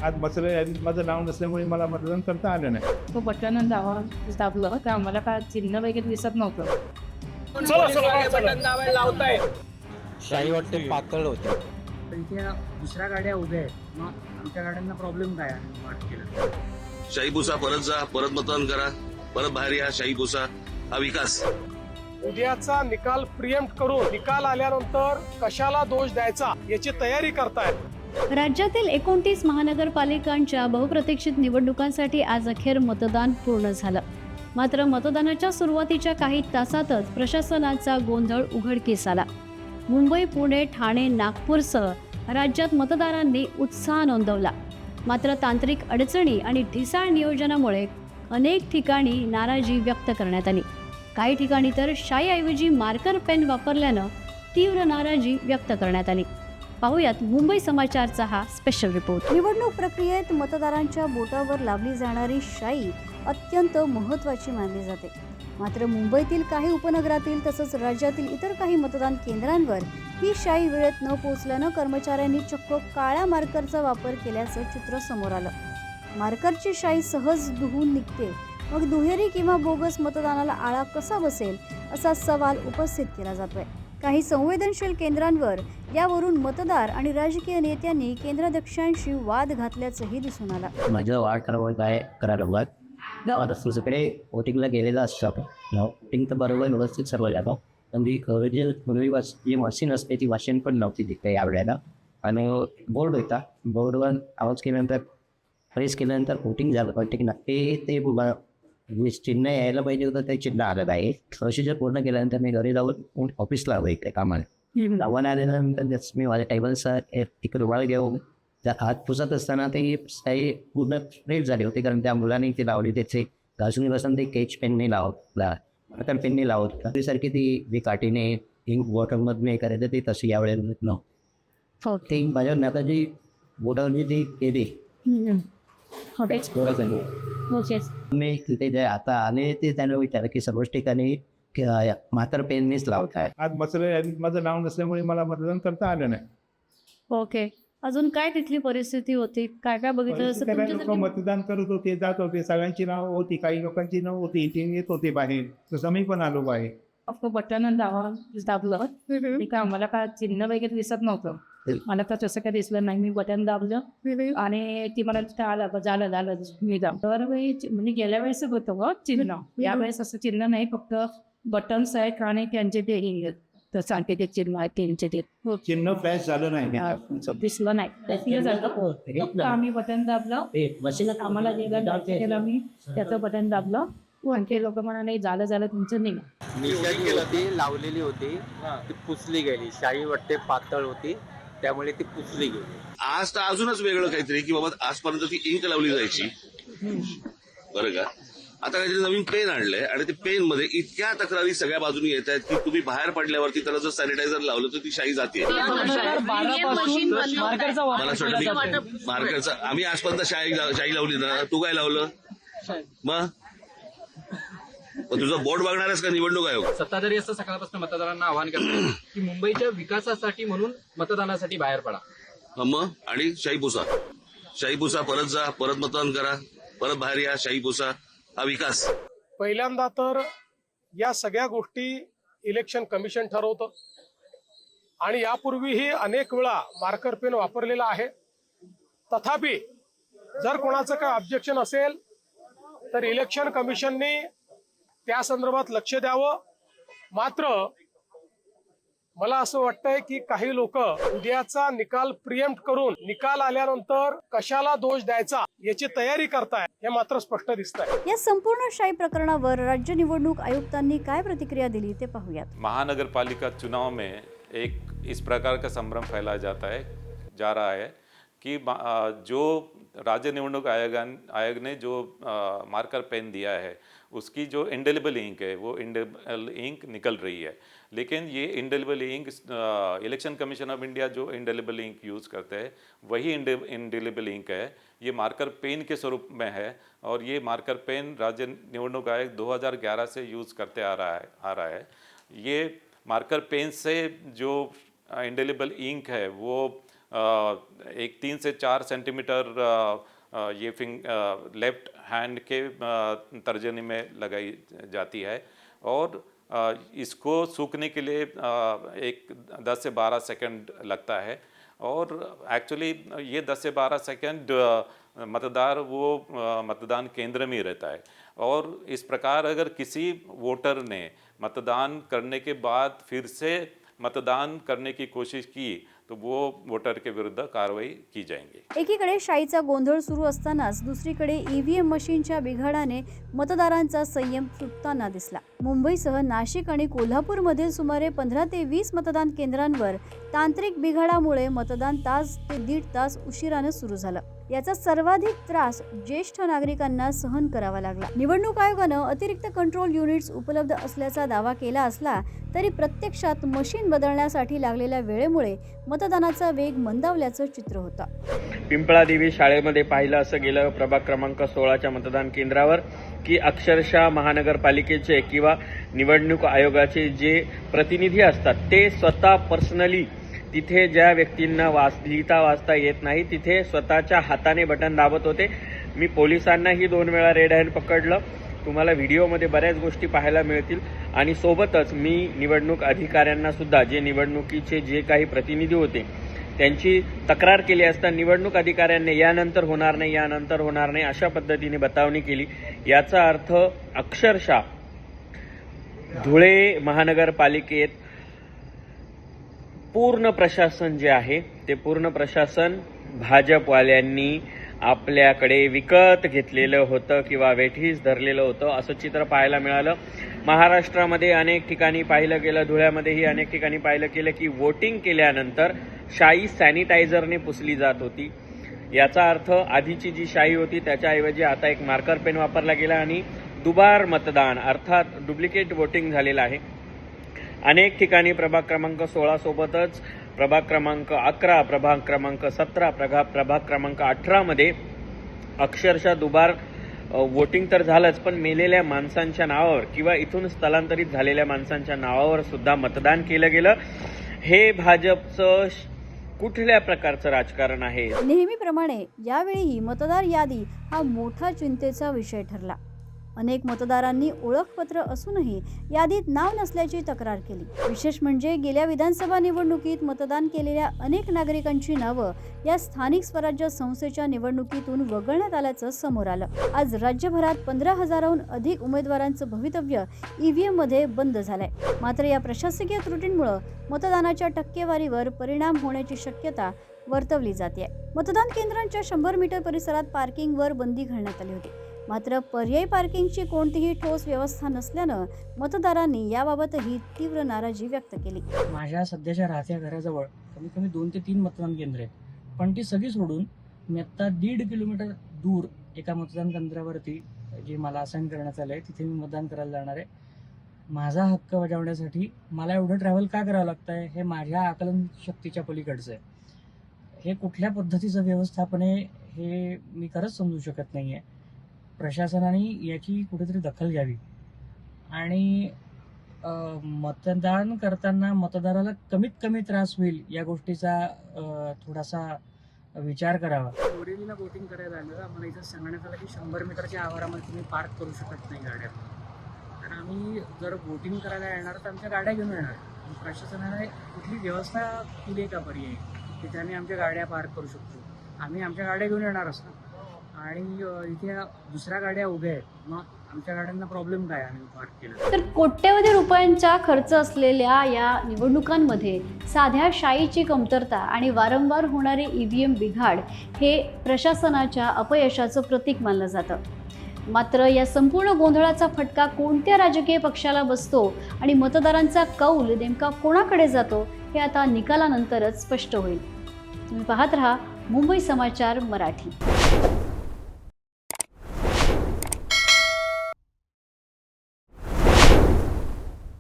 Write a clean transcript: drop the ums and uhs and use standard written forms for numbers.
आज मतदार यादीत माझं नाव नसल्यामुळे मला मतदान करता आलं नाही. तो बटन दाबलं तर आम्हाला काय चिन्ह वगैरे दिसत नव्हतं. बटन दाबायला लावताय. शाही वाटते पातळ होते. त्यांच्या दुसऱ्या गाड्या उभ्या आहेत, मग आमच्या गाड्यांना प्रॉब्लेम काय आहे वाट केलं. शाही पुसा, परत जा, परत मतदान करा, परत बाहेर या. शाही पुसा हा विकास. उद्याचा निकाल प्रिएम्प्ट करून निकाल आल्यानंतर कशाला दोष द्यायचा याची तयारी करतायत. राज्यातील 29 महानगरपालिकांच्या बहुप्रतीक्षित निवडणुकांसाठी आज अखेर मतदान पूर्ण झालं. मात्र मतदानाच्या सुरुवातीच्या काही तासातच प्रशासनाचा गोंधळ उघडकीस आला. मुंबई, पुणे, ठाणे, नागपूरसह राज्यात मतदारांनी उत्साह नोंदवला. मात्र तांत्रिक अडचणी आणि ढिसाळ नियोजनामुळे अनेक ठिकाणी नाराजी व्यक्त करण्यात आली. काही ठिकाणी तर शाईऐवजी मार्कर पेन वापरल्यानं तीव्र नाराजी व्यक्त करण्यात आली. पाहूयात मुंबई समाचारचा हा स्पेशल रिपोर्ट. निवडणूक प्रक्रियेत मतदारांच्या बोटावर लावली जाणारी शाई अत्यंत महत्त्वाची मानली जाते. मात्र मुंबईतील काही उपनगरातील तसंच राज्यातील इतर काही मतदान केंद्रांवर ही शाई वेळेत न पोहोचल्यानं कर्मचाऱ्यांनी चक्क काळ्या मार्करचा वापर केल्याचं चित्र समोर आलं. मार्करची शाई सहज धुवून निघते, मग दुहेरी किंवा बोगस मतदानाला आळा कसा बसेल असा सवाल उपस्थित केला जातोय. काही संवेदनशील केंद्रांवर यावरून मतदार आणि राजकीय नेत्यांनी केंद्राध्यक्षांशी वाद घातल्याचंही दिसून आलं. माझं वाढ करायला गावात दुसरीकडे वोटिंगला गेलेलं असतं आपण. वोटिंग तर बरोबर व्यवस्थित सर्व जातो, पण ती पूर्वी जी मशीन असते ती मशीन पण नव्हती तिथे यावेळेला. आणि बोर्ड होता, बोर्डवर आवाज केल्यानंतर प्रेस केल्यानंतर वोटिंग झालं. वोटिंग ते चिन्ह यायला पाहिजे होतं, ते चिन्ह आलं आहे. प्रोसिजर पूर्ण केल्यानंतर मी घरी जाऊन ऑफिसला हवं इकडे कामाला लावून आल्यानंतर मी माझ्या टेबलचा तिकडे रुमाल घेऊन त्या हात पुसत असताना ते काही पूर्ण स्प्रेड झाले होते, कारण त्या मुलांनी ते लावली. त्याचे घासून बसून ते केच पेनने मार्कर पेनने लावत सारखी ती जी काठीने इंक बॉटलमधून हे करायचं ते तशी यावेळेला नव्हतं. ते माझ्या नाकाची बोटावरची ती केली मी तिथे जे आता आले ते त्याने विचारलं की सर्वच ठिकाणी मार्कर पेननेच लावत आहे. आज मतदार यादीत माझं नाव नसल्यामुळे मला मतदान करता आलं नाही. ओके, अजून काय तिथली परिस्थिती होती, काय काय बघितलं? काही लोक मतदान करत होते, जात होते, सगळ्यांची नावं होती, काही लोकांची नाव होती, ते येत होते बाहेर, तसं मी पण आलो बाहेर. तो बटन दाबलं तर आम्हाला काय चिन्ह वगैरे दिसत नव्हतं. मला तर तसं काय दिसलं नाही. मी बटन दाबलं आणि ती मला झालं मी तर म्हणजे गेल्या वेळेस होतं चिन्ह, यावेळेस असं चिन्ह नाही, फक्त बटन्स आहेत आणि त्यांचे ते सांगते ते चिन्ह आहे त्यांचे ते चिन्ह फ्लॅश झालं नाही. दिसलं नाही. फक्त आम्ही बटन दाबलं, आम्हाला केलं मी त्याचं बटन दाबलं आणि ते लोक म्हणाले झालं तुमचं नाही. निशाणी होती लावलेली होती, ती पुसली गेली. शाही वाटते पातळ होती, त्यामुळे ती पुसली गेली. आज तर अजूनच वेगळं काहीतरी की बाबा आजपर्यंत ती इंक लावली जायची, बरं का. आता काहीतरी नवीन पेन आणलंय आणि ते पेन मध्ये इतक्या तक्रारी सगळ्या बाजूनी येत आहेत की तुम्ही बाहेर पडल्यावरती त्याला जर सॅनिटायझर लावलं तर ती शाई जाते. मला मार्करचा आम्ही आजपर्यंत शाई लावली ना, तू काय लावलं मग तुझं बोर्ड बघणारच का निवडणूक आयोग? सत्ताधारी असं सकाळपासून मतदारांना आवाहन करतात की मुंबईच्या विकासासाठी म्हणून मतदानासाठी बाहेर पडा. मग आणि शाही पुसा, परत जा, परत मतदान करा, परत बाहेर या. शाही पुसा हा विकास. पहिल्यांदा तर या सगळ्या गोष्टी इलेक्शन कमिशन ठरवतं आणि यापूर्वीही अनेक वेळा मार्कर पेन वापरलेला आहे. तथापि जर कोणाचं काय ऑब्जेक्शन असेल तर इलेक्शन कमिशनने त्या संदर्भात लक्ष द्यावं. मात्र मला असं वाटतंय की काही लोक उद्याचा निकाल प्रिएम्प्ट करून निकाल आल्यानंतर कशाला दोष द्यायचा याची तयारी करताय, हे मात्र स्पष्ट दिसतंय. या संपूर्ण शाई प्रकरणावर राज्य निवडणूक आयुक्तांनी काय प्रतिक्रिया दिली ते पाहूयात. महानगरपालिका चुनाव में एक इस प्रकार का संभ्रम फैलाया जा रहा है कि जो राज्य निवडणूक आयोग ने जो मार्कर पेन दिया है उसकी जो इंडेलिबल इंक है वो इंडेलिबल इंक निकल रही है. लेकिन ये indelible ink election commission of India जो इंडेलिबल इंक यूज़ करते हैं वही इंडेलिबल इंक है. ये मार्कर पेन के स्वरूप में है और ये मार्कर पेन राज्य निवडणूक आयोग 2011 से यूज़ करते आ रहा है. ये मार्कर पेन से जो इंडेलिबल इंक है वो एक 3 से 4 सेंटीमीटर ये लेफ्ट हैंड के तर्जनी में लगाई जाती है और इसको सूखने के लिए एक 10 से 12 सेकंड लगता है और एक्चुअली ये 10 से 12 सेकंड मतदार वो मतदान केंद्र में ही रहता है और इस प्रकार अगर किसी वोटर ने मतदान करने के बाद फिर से मतदान करने की कोशिश की तो वो वोटर के विरुद्ध कारवाई की जाएंगी। एकीकडे शाईचा गोंधळ सुरू असतानाच दुसरीकडे ईव्हीएम मशीनच्या बिघाडाने मतदारांचा संयम सुटताना दिसला। मुंबईसह नाशिक आणि कोल्हापूरमधील सुमारे 15 ते 20 मतदान केंद्रांवर तांत्रिक बिघाडामुळे मतदान तास ते दीड तास उशिराने सुरू झालं। याचा सर्वाधिक त्रास ज्येष्ठ नागरिकांना सहन करावा लागला। निवडणूक आयोगानं अतिरिक्त कंट्रोल युनिट्स उपलब्ध असल्याचा दावा केला असला तरी प्रत्यक्षात मशीन बदलण्यासाठी लागलेल्या वेळेमुळे मतदानाचा वेग मंदावल्याचं चित्र होतं। पिंपळादेवी शाळेमध्ये पाहिलं असं गेलं प्रभाग क्रमांक 16च्या मतदान केंद्रावर की अक्षरशः महानगरपालिकेचे किंवा निवडणूक आयोगाचे जे प्रतिनिधी असतात ते स्वतः पर्सनली तिथे ज्या व्यक्तींना लिहिता वाचता येत नाही तिथे स्वतःच्या हाताने बटन दाबत होते। मी पोलिसांनाही 2 वेळा रेड हँड पकडलं। तुम्हाला व्हिडिओमध्ये बऱ्याच गोष्टी पाहायला मिळतील आणि सोबतच मी निवडणूक अधिकाऱ्यांना सुद्धा जे निवडणुकीचे जे काही प्रतिनिधी होते त्यांची तक्रार केली असता निवडणूक अधिकाऱ्यांनी यानंतर होणार नाही अशा पद्धतीने बतावणी केली। याचा अर्थ अक्षरशः धुळे महानगरपालिकेत पूर्ण प्रशासन जे आहे ते पूर्ण प्रशासन भाजपवाल्यांनी आपल्याकडे विकत घेतलेलं होतं किंवा वेठीस धरलेलं होतं असं चित्र पाहायला मिळालं। महाराष्ट्रामध्ये अनेक ठिकाणी पाहिलं गेलं, धुळ्यामध्येही अनेक ठिकाणी पाहिलं गेलं की वोटिंग केल्यानंतर शाई सॅनिटायझरने पुसली जात होती। याचा अर्थ आधीची जी शाई होती त्याच्याऐवजी आता एक मार्कर पेन वापरला गेला आणि दुबार मतदान अर्थात डुप्लिकेट वोटिंग झालेलं आहे। अनेक ठिकाणी प्रभाग क्रमांक 16 सोबतच प्रभाग क्रमांक 11, प्रभाग क्रमांक 17, प्रभाग क्रमांक 18 मध्ये अक्षरशः दुबार वोटिंग तर झालंच पण मेलेल्या माणसांच्या नावावर किंवा इथून स्थलांतरित झालेल्या माणसांच्या नावावर सुद्धा मतदान केलं गेलं। हे भाजपचं कुठल्या प्रकारचं राजकारण आहे? नेहमीप्रमाणे यावेळीही मतदार यादी हा मोठा चिंतेचा विषय ठरला। अनेक मतदारांनी ओळखपत्र असूनही यादीत नाव नसल्याची तक्रार केली। विशेष म्हणजे गेल्या विधानसभा निवडणुकीत मतदान केलेल्या अनेक नागरिकांची नावं या स्थानिक स्वराज्य संस्थेच्या निवडणुकीतून वगळण्यात आल्याचं समोर आलं। आज राज्यभरात 15,000हून अधिक उमेदवारांचं भवितव्य ईव्हीएम मध्ये बंद झालंय। मात्र या प्रशासकीय त्रुटींमुळे मतदानाच्या टक्केवारीवर परिणाम होण्याची शक्यता वर्तवली जाते। मतदान केंद्रांच्या 100 मीटर परिसरात पार्किंगवर बंदी घालण्यात आली होती। मात्र पर्यायी पार्किंगची कोणतीही ठोस व्यवस्था नसल्यानं मतदारांनी याबाबतही तीव्र नाराजी व्यक्त केली। माझ्या सध्याच्या राहत्या घराजवळ कमीत कमी 2 ते 3 मतदान केंद्र आहेत पण ती सगळी सोडून मी आता 1.5 किलोमीटर दूर एका मतदान केंद्रावरती जे मला असाइन करण्यात आलंय तिथे मी मतदान करायला जाणार आहे। माझा हक्क बजावण्यासाठी मला एवढं ट्रॅव्हल का करावं लागतंय हे माझ्या आकलन शक्तीच्या पलीकडचं आहे। हे कुठल्या पद्धतीचं व्यवस्थापन आहे हे मी खरंच समजू शकत नाहीये। प्रशासनाने याची कुठेतरी दखल घ्यावी आणि मतदान करताना मतदाराला कमीत कमी त्रास होईल या गोष्टीचा थोडासा विचार करावा। बोरिवलीला वोटिंग करायला आलं आम्हाला इथं सांगण्यात आलं की 100 मीटरच्या आवारामध्ये तुम्ही पार्क करू शकत नाही गाड्या। तर आम्ही जर वोटिंग करायला येणार तर आमच्या गाड्या घेऊन येणार। प्रशासनाने कुठली व्यवस्था केली आहे का पर्यायी की त्याने आमच्या गाड्या पार्क करू शकतो? आम्ही आमच्या गाड्या घेऊन येणार असतो आणि इथे दुसऱ्या गाड्या उभ्या आहेत मग आमच्या गाड्यांना प्रॉब्लेम काय आम्ही पार्क केलं तर कोट्यवधी रुपयांचा खर्च असलेल्या या निवडणुकांमध्ये साध्या शाईची कमतरता आणि वारंवार होणारे ईव्हीएम बिघाड हे प्रशासनाच्या अपयशाचं प्रतीक मानलं जातं। मात्र या संपूर्ण गोंधळाचा फटका कोणत्या राजकीय पक्षाला बसतो आणि मतदारांचा कौल नेमका कोणाकडे जातो हे आता निकालानंतरच स्पष्ट होईल। तुम्ही पाहत रहा मुंबई समाचार मराठी।